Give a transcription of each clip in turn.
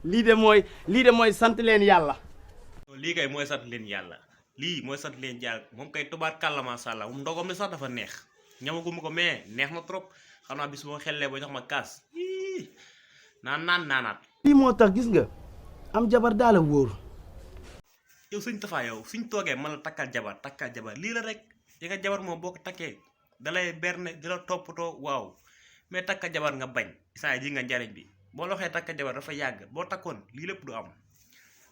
lii de mooy sant leen yàlla. lii kay mooy sant leen yàlla lii mooy sant leen yàlla moom kay tubaar kàlla macha allah moom ndogam mi sax dafa neex ñamaguma ko mais neex na trop xam naa bis boo xellee ba jox ma kaas naanaat. lii moo tax gis nga am jabar daal a wóor. yow suñ tafaa yow suñ toogee man la takkal jabar lii la rek yi nga jabar moom boo ko takkee dalay berne di la toppatoo waaw mais takka jabar nga bañ saa ji nga njariñ bi boo la waxee takka jabar dafa yàgg boo takkoon lii lépp du am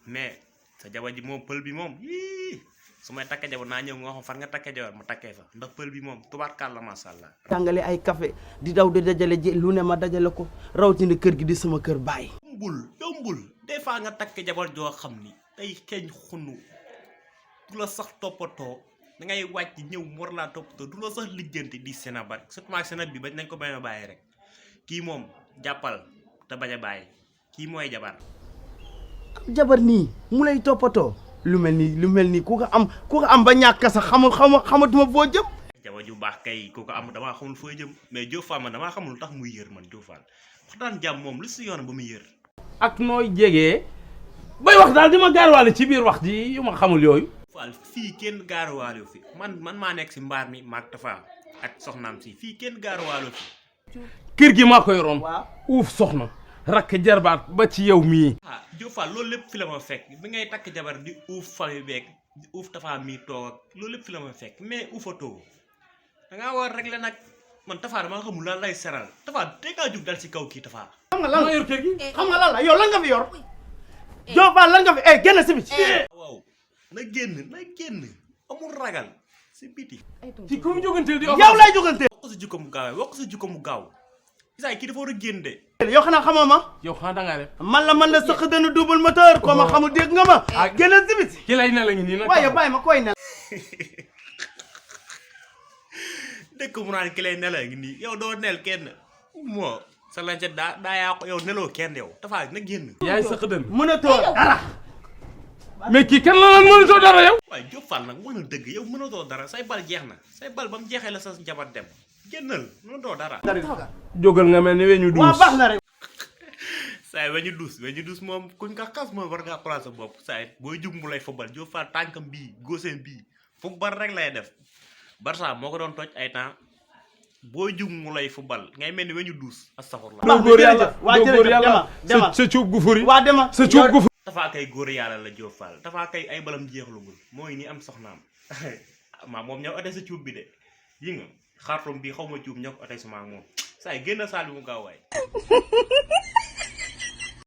mais sa jabar ji moom pël bi moom su may takka jabar naa ñëw nga xam fan nga takkee jabar ma takkee fa ndax pël bi moom tubaarkàlla macha allah. tàngale ay café di daw di dajale ji lu ne ma dajale ko rawatina kër gi di sama kër baay. yombul des fois nga takk jabar joo xam ni day xeeñ xunu du la sax toppatoo da ngay wàcc ñëw war laa toppatoo du la sax lijjanti di Sénégal surtout ak Sénégal bi bañ nañ ko bañ a bàyyi rek kii moom jàppal te bañ a bàyyi kii mooy jabar. jabar nii mu lay toppatoo lu mel nii ku ko am ba ñàkk sax xamatuma foo jëm. jabar ju baax kay ku ko am damaa xamul foo jëm mais Diop Fall man damaa xamul lu tax muy yër man Diop Fall wax daan jàmm moom lu si yoon ba muy yër. ak nooy jegee bay wax daal di ma gaarwaale ci biir wax ji yu ma xamul yooyu. Fall fii kenn gaaruwaale fi man maa nekk si mbaar mi maag Tafa ak soxnaam si fii kenn gaaruwaale fi. kër gi maa koy rom uuf soxna rakk jarbaat ba ci yow mii. Diop Fall loolu lépp fi la ma fekk bi ngay takk jabar di uuf famille beeg di uuf Tafa mii toog ak loolu lépp fi la ma fekk mais uufatoo da ngaa war régler nag man Tafa damaa xamul lan lay seral Tafa te ngaa jug dal si kaw kii Tafa. xam nga lan la yor kër gi xam nga lan la yow lan nga fi yor Diop Fall lan nga fi génn si biti. waaw na génn amul ragal si biti. ci ku mu jóganteel di. yow lay jóganteel. wax ko sa jikko mu gaaw wax ko sa jikko mu gaaw isaay kii dafa war a génn de. yow xanaa xamoo ma. yow xanaa dangaa def. man la sëq dana double moteur. ko ma xamul dégg nga ma. génn si biti. ki lay ne la ngi nii nag. waaye bàyyi ma koy ne. dëkk mu naan ki lay nela ngi nii yow doo nel kenn moo sa lanca daa yaa ko yow neloo kenn yow Tafa na génn. yaay sa xëdën. mënatoo dara. mais kii kan la lan mënatoo dara yow. waaye Diop Fall nag mën a dëgg yow mënatoo dara say bal jeex na say bal ba mu jeexee la sa jabar dem génnal mënatoo dara. jógal nga mel ni weñu duus. waaw baax na rek. saay weñu dus moom kuñ ka xas moom war ngaa xoolal sa bopp saay booy jug mu lay fobal Diop Fall tànkam bii góoseen bii football rek lay def Barça moo ko doon toj ay temps booy jug mu lay fubal ngay mel ni weñu duus astaxurla. doo góor yàlla waa jërëjëf dema sa cuub gu furi. waa dema sa cuub gu furi. Tafa kay góor yàlla la Diop Fall Tafa kay ay balam jeexlugul mooy ni am soxnaam maa moom ñoo otee sa cuub bi de yi nga xartum bi xaw ma cuub ñoo ko otee sama moom saa yi génn saal bi mu gaaw waay